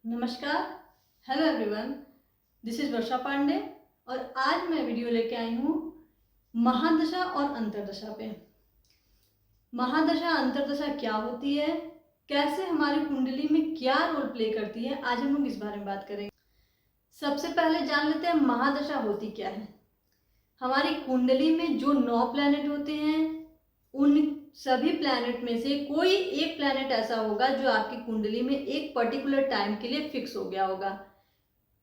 नमस्कार। Hello everyone, this is वर्षा पांडे और आज मैं वीडियो लेके आई हूँ महादशा और अंतर्दशा पे। महादशा अंतर्दशा क्या होती है, कैसे हमारी कुंडली में क्या रोल प्ले करती है, आज हम लोग इस बारे में बात करेंगे। सबसे पहले जान लेते हैं महादशा होती क्या है। हमारी कुंडली में जो 9 प्लैनेट होते हैं उन सभी प्लैनेट में से कोई एक प्लैनेट ऐसा होगा जो आपकी कुंडली में एक पर्टिकुलर टाइम के लिए फिक्स हो गया होगा,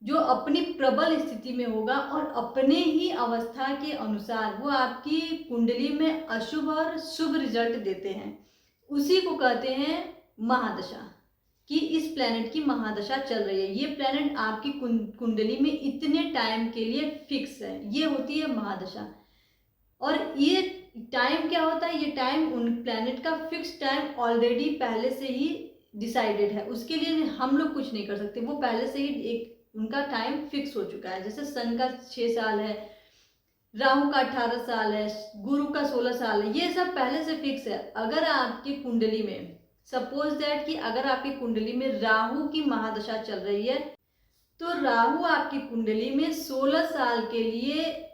जो अपनी प्रबल स्थिति में होगा और अपने ही अवस्था के अनुसार वो आपकी कुंडली में अशुभ और शुभ रिजल्ट देते हैं। उसी को कहते हैं महादशा, कि इस प्लैनेट की महादशा चल रही है, ये प्लैनेट आपकी कुंडली में इतने टाइम के लिए फिक्स है, ये होती है महादशा। और ये टाइम क्या होता है, ये टाइम उन प्लैनेट का फिक्स टाइम ऑलरेडी पहले से ही डिसाइडेड है, उसके लिए हम लोग कुछ नहीं कर सकते, वो पहले से ही एक उनका टाइम फिक्स हो चुका है। जैसे सन का 6 साल है, राहु का 18 साल है, गुरु का 16 साल है, ये सब पहले से फिक्स है। अगर आपकी कुंडली में सपोज दैट कि अगर आपकी कुंडली में राहु की महादशा चल रही है तो राहु आपकी कुंडली में 16 साल के लिए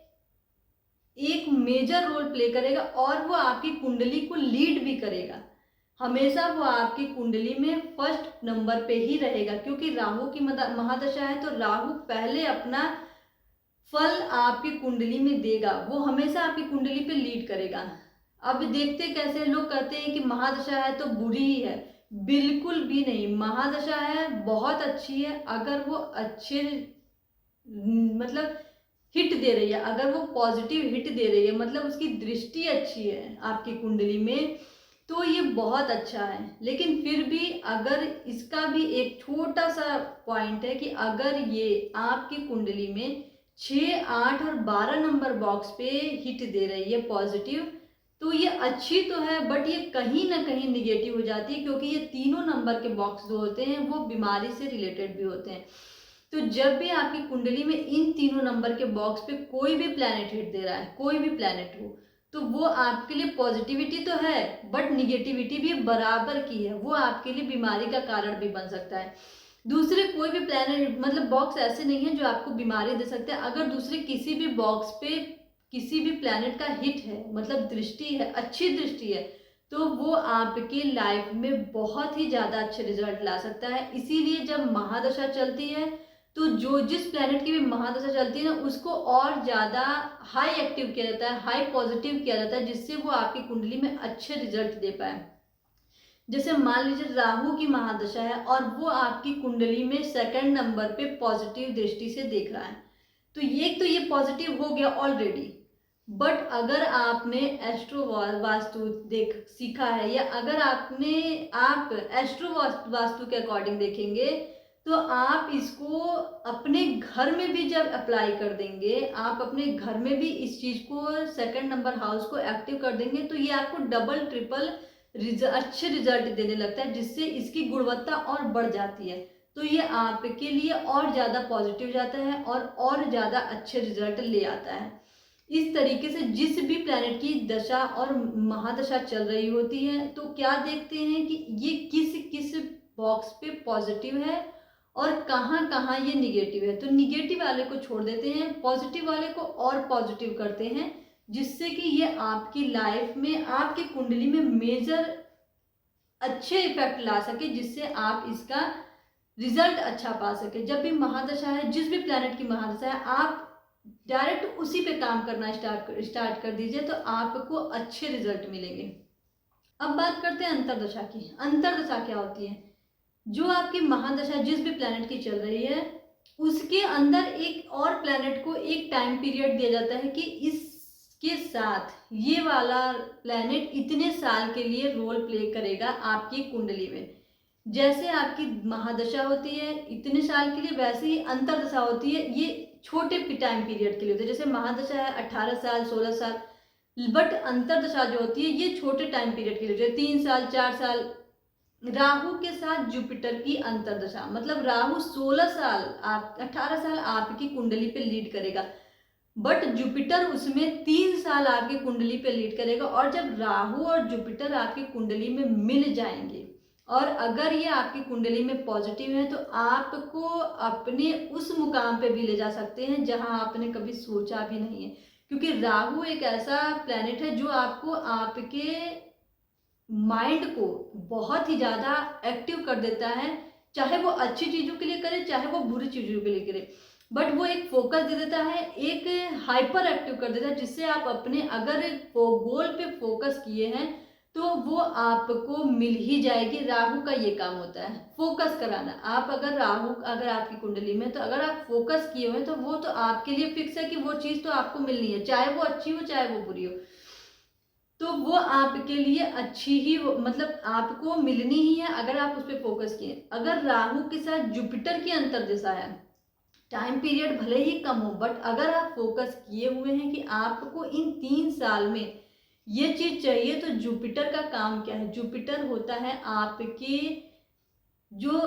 एक मेजर रोल प्ले करेगा और वो आपकी कुंडली को लीड भी करेगा। हमेशा वो आपकी कुंडली में फर्स्ट नंबर पे ही रहेगा, क्योंकि राहु की महादशा है तो राहु पहले अपना फल आपकी कुंडली में देगा, वो हमेशा आपकी कुंडली पे लीड करेगा। अब देखते कैसे लोग कहते हैं कि महादशा है तो बुरी ही है, बिल्कुल भी नहीं। महादशा है बहुत अच्छी है, अगर वो अच्छे मतलब हिट दे रही है, अगर वो पॉजिटिव हिट दे रही है, मतलब उसकी दृष्टि अच्छी है आपकी कुंडली में, तो ये बहुत अच्छा है। लेकिन फिर भी अगर इसका भी एक छोटा सा पॉइंट है कि अगर ये आपकी कुंडली में 6, 8 और 12 नंबर बॉक्स पे हिट दे रही है पॉजिटिव, तो ये अच्छी तो है बट ये कहीं ना कहीं निगेटिव हो जाती है, क्योंकि ये तीनों नंबर के बॉक्स जो होते हैं वो बीमारी से रिलेटेड भी होते हैं। तो जब भी आपकी कुंडली में इन तीनों नंबर के बॉक्स पे कोई भी प्लैनेट हिट दे रहा है, कोई भी प्लैनेट हो, तो वो आपके लिए पॉजिटिविटी तो है बट निगेटिविटी भी बराबर की है, वो आपके लिए बीमारी का कारण भी बन सकता है। दूसरे कोई भी प्लैनेट मतलब बॉक्स ऐसे नहीं है जो आपको बीमारी दे सकते हैं। अगर दूसरे किसी भी बॉक्स पे किसी भी प्लैनेट का हिट है, मतलब दृष्टि है, अच्छी दृष्टि है, तो वो आपके लाइफ में बहुत ही ज़्यादा अच्छे रिजल्ट ला सकता है। इसीलिए जब महादशा चलती है तो जो जिस प्लैनेट की भी महादशा चलती है ना, उसको और ज़्यादा हाई एक्टिव किया जाता है, हाई पॉजिटिव किया जाता है, जिससे वो आपकी कुंडली में अच्छे रिजल्ट दे पाए। जैसे मान लीजिए राहु की महादशा है और वो आपकी कुंडली में सेकंड नंबर पे पॉजिटिव दृष्टि से देख रहा है, तो ये पॉजिटिव हो गया ऑलरेडी। बट अगर आपने एस्ट्रो वास्तु देख सीखा है, या अगर आप एस्ट्रो वास्तु के अकॉर्डिंग देखेंगे, तो आप इसको अपने घर में भी जब अप्लाई कर देंगे, आप अपने घर में भी इस चीज़ को सेकंड नंबर हाउस को एक्टिव कर देंगे, तो ये आपको डबल ट्रिपल अच्छे रिजल्ट देने लगता है, जिससे इसकी गुणवत्ता और बढ़ जाती है। तो ये आपके लिए और ज़्यादा पॉजिटिव जाता है और ज़्यादा अच्छे रिजल्ट ले आता है। इस तरीके से जिस भी प्लैनेट की दशा और महादशा चल रही होती है, तो क्या देखते हैं कि ये किस किस बॉक्स पे पॉजिटिव है और कहाँ कहाँ ये निगेटिव है। तो निगेटिव वाले को छोड़ देते हैं, पॉजिटिव वाले को और पॉजिटिव करते हैं, जिससे कि ये आपकी लाइफ में आपकी कुंडली में मेजर अच्छे इफेक्ट ला सके, जिससे आप इसका रिजल्ट अच्छा पा सके। जब भी महादशा है, जिस भी प्लैनेट की महादशा है, आप डायरेक्ट उसी पे काम करना स्टार्ट कर दीजिए, तो आपको अच्छे रिजल्ट मिलेंगे। अब बात करते हैं अंतरदशा की। अंतरदशा क्या होती है? जो आपकी महादशा जिस भी प्लैनेट की चल रही है, उसके अंदर एक और प्लैनेट को एक टाइम पीरियड दिया जाता है कि इसके साथ ये वाला प्लैनेट इतने साल के लिए रोल प्ले करेगा आपकी कुंडली में। जैसे आपकी महादशा होती है इतने साल के लिए, वैसे ही अंतरदशा होती है, ये छोटे टाइम पीरियड के लिए होती है। जैसे महादशा है 18 साल 16 साल, बट अंतरदशा जो होती है ये छोटे टाइम पीरियड के लिए होती है, 3 साल 4 साल। राहु के साथ जुपिटर की अंतरदशा, मतलब राहु 16 साल 18 साल आपकी कुंडली पे लीड करेगा, बट जुपिटर उसमें 3 साल आपकी कुंडली पे लीड करेगा। और जब राहु और जुपिटर आपकी कुंडली में मिल जाएंगे, और अगर ये आपकी कुंडली में पॉजिटिव है तो आपको अपने उस मुकाम पे भी ले जा सकते हैं जहां आपने कभी सोचा भी नहीं है, क्योंकि राहु एक ऐसा प्लैनेट है जो आपको आपके माइंड को बहुत ही ज़्यादा एक्टिव कर देता है, चाहे वो अच्छी चीज़ों के लिए करे चाहे वो बुरी चीज़ों के लिए करे, बट वो एक फोकस दे देता है, एक हाइपर एक्टिव कर देता है, जिससे आप अपने अगर गोल पे फोकस किए हैं तो वो आपको मिल ही जाएगी। राहु का ये काम होता है फोकस कराना। आप अगर राहु अगर आपकी कुंडली में, तो अगर आप फोकस किए हुए तो वो तो आपके लिए फिक्स है कि वो चीज़ तो आपको मिलनी है, चाहे वो अच्छी हो चाहे वो बुरी हो, तो वो आपके लिए अच्छी ही मतलब आपको मिलनी ही है अगर आप उस पर फोकस किए। अगर राहु के साथ जुपिटर की अंतर्दशा है, टाइम पीरियड भले ही कम हो, बट अगर आप फोकस किए हुए हैं कि आपको इन 3 साल में ये चीज चाहिए, तो जुपिटर का काम क्या है? जुपिटर होता है आपके जो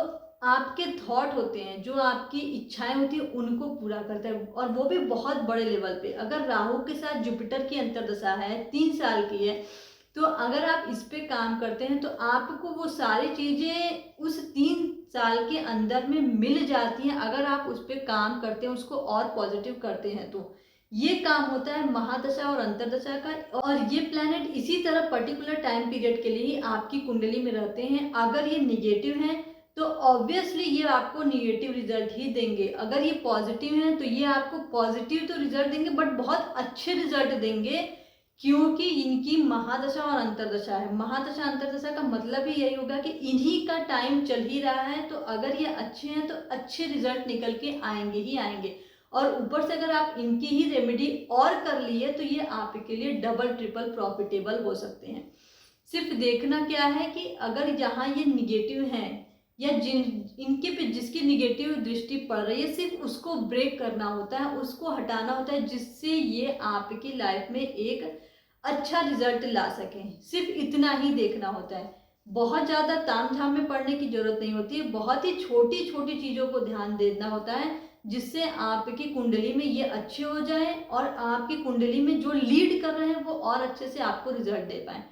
आपके थॉट होते हैं, जो आपकी इच्छाएं होती है उनको पूरा करता है, और वो भी बहुत बड़े लेवल पे। अगर राहु के साथ जुपिटर की अंतर्दशा है 3 साल की है, तो अगर आप इस पे काम करते हैं तो आपको वो सारी चीजें उस 3 साल के अंदर में मिल जाती हैं, अगर आप उस पर काम करते हैं, उसको और पॉजिटिव करते हैं। तो ये काम होता है महादशा और अंतरदशा का, और ये प्लैनेट इसी तरह पर्टिकुलर टाइम पीरियड के लिए ही आपकी कुंडली में रहते हैं। अगर ये निगेटिव हैं तो ऑब्वियसली ये आपको निगेटिव रिजल्ट ही देंगे, अगर ये पॉजिटिव हैं तो ये आपको पॉजिटिव तो रिजल्ट देंगे बट बहुत अच्छे रिजल्ट देंगे, क्योंकि इनकी महादशा और अंतरदशा है। महादशा अंतरदशा का मतलब ही यही होगा कि इन्हीं का टाइम चल ही रहा है, तो अगर ये अच्छे हैं तो अच्छे रिजल्ट निकल के आएंगे ही आएंगे। और ऊपर से अगर आप इनकी ही रेमेडी और कर लिए तो ये आपके लिए डबल ट्रिपल प्रॉफिटेबल हो सकते हैं। सिर्फ देखना क्या है कि अगर जहाँ ये निगेटिव हैं या जिन इनके पे जिसकी निगेटिव दृष्टि पड़ रही है, सिर्फ उसको ब्रेक करना होता है, उसको हटाना होता है, जिससे ये आपकी लाइफ में एक अच्छा रिजल्ट ला सकें। सिर्फ इतना ही देखना होता है, बहुत ज़्यादा तामझाम में पड़ने की जरूरत नहीं होती है, बहुत ही छोटी छोटी चीज़ों को ध्यान देना होता है, जिससे आपकी कुंडली में ये अच्छे हो जाए और आपकी कुंडली में जो लीड कर रहे हैं वो और अच्छे से आपको रिजल्ट दे पाए।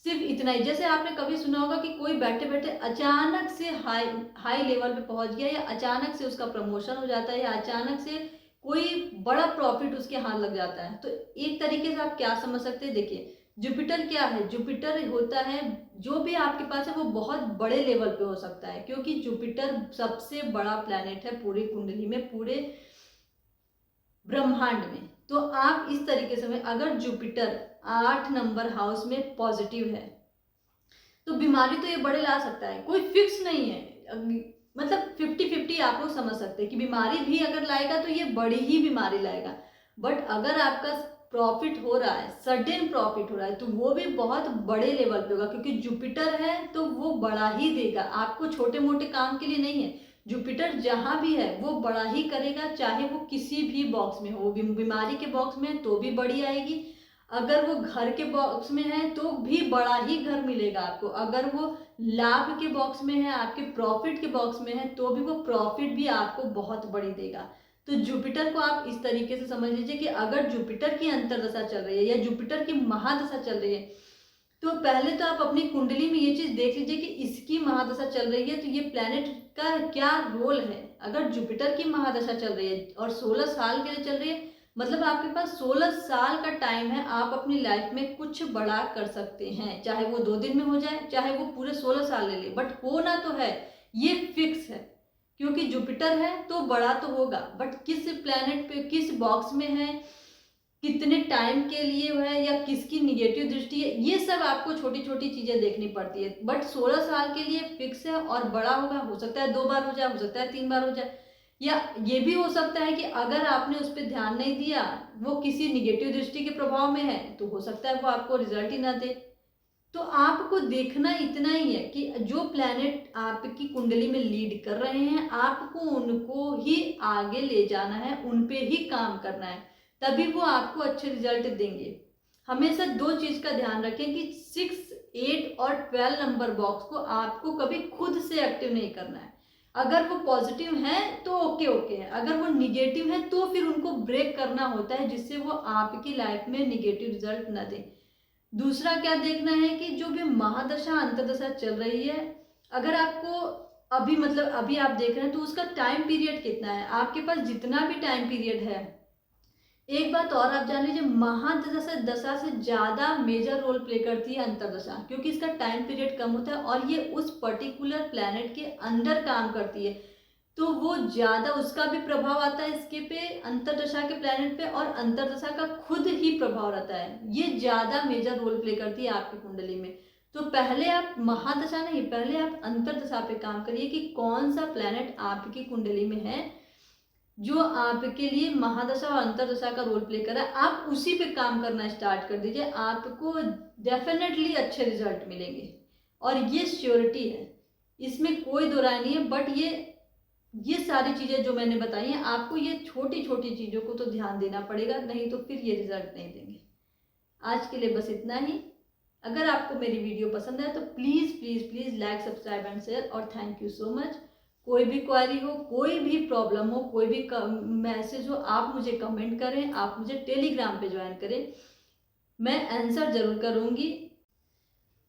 सिर्फ इतना ही। जैसे आपने कभी सुना होगा कि कोई बैठे बैठे अचानक से हाई लेवल पे पहुंच गया, या अचानक से उसका प्रमोशन हो जाता है, या अचानक से कोई बड़ा प्रॉफिट उसके हाथ लग जाता है। तो एक तरीके से आप क्या समझ सकते हैं, देखिए जुपिटर क्या है? जुपिटर होता है, जो भी आपके पास है वो बहुत बड़े लेवल पे हो सकता है, क्योंकि जुपिटर सबसे बड़ा प्लैनेट है पूरी कुंडली में, पूरे ब्रह्मांड में। तो आप इस तरीके से, अगर जुपिटर 8 नंबर हाउस में पॉजिटिव है तो बीमारी तो ये बड़े ला सकता है, कोई फिक्स नहीं है, मतलब 50-50 आप लोग समझ सकते हैं कि बीमारी भी अगर लाएगा तो ये बड़ी ही बीमारी लाएगा। बट अगर आपका प्रॉफिट हो रहा है, सडन प्रॉफिट हो रहा है, तो वो भी बहुत बड़े लेवल पे होगा, क्योंकि जुपिटर है तो वो बड़ा ही देगा आपको, छोटे मोटे काम के लिए नहीं है। जुपिटर जहां भी है वो बड़ा ही करेगा, चाहे वो किसी भी बॉक्स में हो, बीमारी के बॉक्स में तो भी बड़ी आएगी, अगर वो घर के बॉक्स में है तो भी बड़ा ही घर मिलेगा आपको, अगर वो लाभ के बॉक्स में है, आपके प्रॉफिट के बॉक्स में है, तो भी वो प्रॉफिट भी आपको बहुत बड़ी देगा। तो जुपिटर को आप इस तरीके से समझ लीजिए कि अगर जुपिटर की अंतर्दशा चल रही है या जुपिटर की महादशा चल रही है, तो पहले तो आप अपनी कुंडली में ये चीज देख लीजिए कि इसकी महादशा चल रही है तो ये प्लेनेट का क्या रोल है। अगर जुपिटर की महादशा चल रही है और 16 साल के लिए चल रही है, मतलब आपके पास 16 साल का टाइम है, आप अपनी लाइफ में कुछ बड़ा कर सकते हैं, चाहे वो 2 दिन में हो जाए, चाहे वो पूरे 16 साल ले ले, बट होना तो है, ये फिक्स है, क्योंकि जुपिटर है तो बड़ा तो होगा, बट किस प्लेनेट पे, किस बॉक्स में है, कितने टाइम के लिए है, या किसकी निगेटिव दृष्टि है, ये सब आपको छोटी छोटी चीजें देखनी पड़ती है। बट 16 साल के लिए फिक्स है और बड़ा होगा, हो सकता है 2 बार हो जाए, हो सकता है 3 बार हो जाए, या ये भी हो सकता है कि अगर आपने उस पर ध्यान नहीं दिया, वो किसी निगेटिव दृष्टि के प्रभाव में है, तो हो सकता है वो आपको रिजल्ट ही ना दे। तो आपको देखना इतना ही है कि जो प्लैनेट आपकी कुंडली में लीड कर रहे हैं, आपको उनको ही आगे ले जाना है, उन पे ही काम करना है, तभी वो आपको अच्छे रिजल्ट देंगे। हमेशा 2 चीज का ध्यान रखें कि 6, 8 और 12 नंबर बॉक्स को आपको कभी खुद से एक्टिव नहीं करना है। अगर वो पॉजिटिव हैं तो ओके है, अगर वो निगेटिव हैं तो फिर उनको ब्रेक करना होता है, जिससे वो आपकी लाइफ में निगेटिव रिजल्ट न दे। दूसरा क्या देखना है कि जो भी महादशा अंतर्दशा चल रही है, अगर आपको अभी आप देख रहे हैं तो उसका टाइम पीरियड कितना है, आपके पास जितना भी टाइम पीरियड है। एक बात और आप जान लीजिए, महादशा से ज़्यादा मेजर रोल प्ले करती है अंतर्दशा, क्योंकि इसका टाइम पीरियड कम होता है और ये उस पर्टिकुलर प्लैनेट के अंदर काम करती है, तो वो ज़्यादा उसका भी प्रभाव आता है इसके पे, अंतर्दशा के प्लैनेट पे, और अंतर्दशा का खुद ही प्रभाव रहता है। ये ज़्यादा मेजर रोल प्ले करती है आपकी कुंडली में। तो पहले आप महादशा नहीं, पहले आप अंतर्दशा पे काम करिए कि कौन सा प्लैनेट आपकी कुंडली में है जो आपके लिए महादशा और अंतर्दशा का रोल प्ले कर रहा है। आप उसी पे काम करना स्टार्ट कर दीजिए, आपको डेफिनेटली अच्छे रिजल्ट मिलेंगे और ये श्योरिटी है, इसमें कोई दो राय नहीं है। बट ये सारी चीज़ें जो मैंने बताई हैं, आपको ये छोटी छोटी चीज़ों को तो ध्यान देना पड़ेगा, नहीं तो फिर ये रिजल्ट नहीं देंगे। आज के लिए बस इतना ही। अगर आपको मेरी वीडियो पसंद है तो please please please like, subscribe and share, और थैंक यू सो मच। कोई भी क्वेरी हो, कोई भी प्रॉब्लम हो, कोई भी मैसेज हो, आप मुझे कमेंट करें, आप मुझे टेलीग्राम पे ज्वाइन करें, मैं आंसर ज़रूर करूँगी।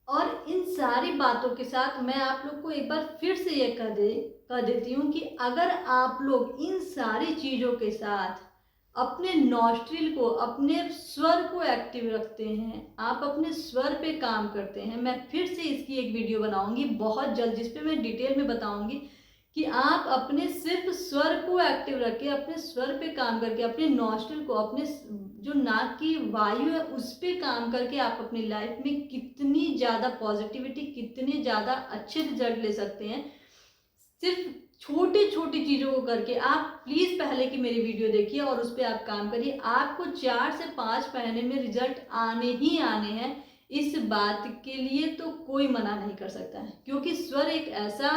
और इन सारी बातों के साथ मैं आप लोग को एक बार फिर से ये कह देती हूँ कि अगर आप लोग इन सारी चीज़ों के साथ अपने नॉस्ट्रिल को, अपने स्वर को एक्टिव रखते हैं, आप अपने स्वर पे काम करते हैं, मैं फिर से इसकी एक वीडियो बनाऊंगी बहुत जल्द, जिस पे मैं डिटेल में बताऊंगी कि आप अपने सिर्फ स्वर को एक्टिव रखें, अपने स्वर पे काम करके, अपने नॉस्ट्रिल को, अपने जो नाक की वायु है उस पे काम करके आप अपनी लाइफ में कितनी ज़्यादा पॉजिटिविटी, कितने ज़्यादा अच्छे रिजल्ट ले सकते हैं सिर्फ छोटी छोटी चीज़ों को करके। आप प्लीज़ पहले की मेरी वीडियो देखिए और उस पर आप काम करिए, आपको 4 से 5 महीने में रिजल्ट आने ही आने हैं। इस बात के लिए तो कोई मना नहीं कर सकता है, क्योंकि स्वर एक ऐसा,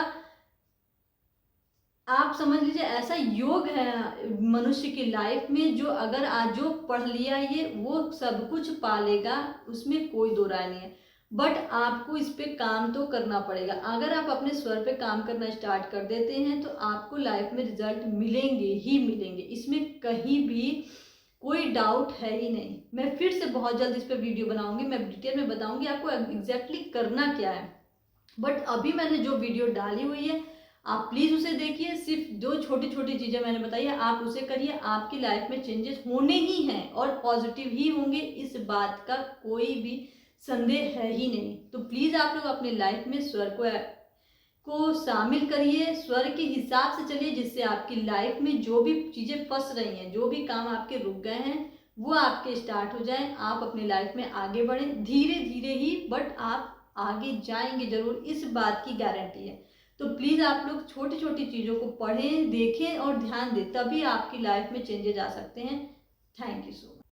आप समझ लीजिए ऐसा योग है मनुष्य की लाइफ में, जो अगर आज जो पढ़ लिया ये वो सब कुछ पालेगा, उसमें कोई दो राय नहीं है। बट आपको इस पे काम तो करना पड़ेगा। अगर आप अपने स्वर पे काम करना स्टार्ट कर देते हैं तो आपको लाइफ में रिजल्ट मिलेंगे ही मिलेंगे, इसमें कहीं भी कोई डाउट है ही नहीं। मैं फिर से बहुत जल्द इस पर वीडियो बनाऊंगी, मैं डिटेल में बताऊंगी आपको एग्जैक्टली करना क्या है। बट अभी मैंने जो वीडियो डाली हुई है आप प्लीज़ उसे देखिए, सिर्फ जो छोटी छोटी चीज़ें मैंने बताई है आप उसे करिए, आपकी लाइफ में चेंजेस होने ही हैं और पॉजिटिव ही होंगे, इस बात का कोई भी संदेह है ही नहीं। तो प्लीज़ आप लोग अपनी लाइफ में स्वर को शामिल करिए, स्वर के हिसाब से चलिए, जिससे आपकी लाइफ में जो भी चीज़ें फंस रही हैं, जो भी काम आपके रुक गए हैं, वो आपके स्टार्ट हो जाएं, आप अपनी लाइफ में आगे बढ़ें धीरे धीरे ही, बट आप आगे जाएंगे जरूर, इस बात की गारंटी है। तो प्लीज़ आप लोग छोटी छोटी चीज़ों को पढ़ें, देखें और ध्यान दें, तभी आपकी लाइफ में चेंजेस आ सकते हैं। Thank you so much.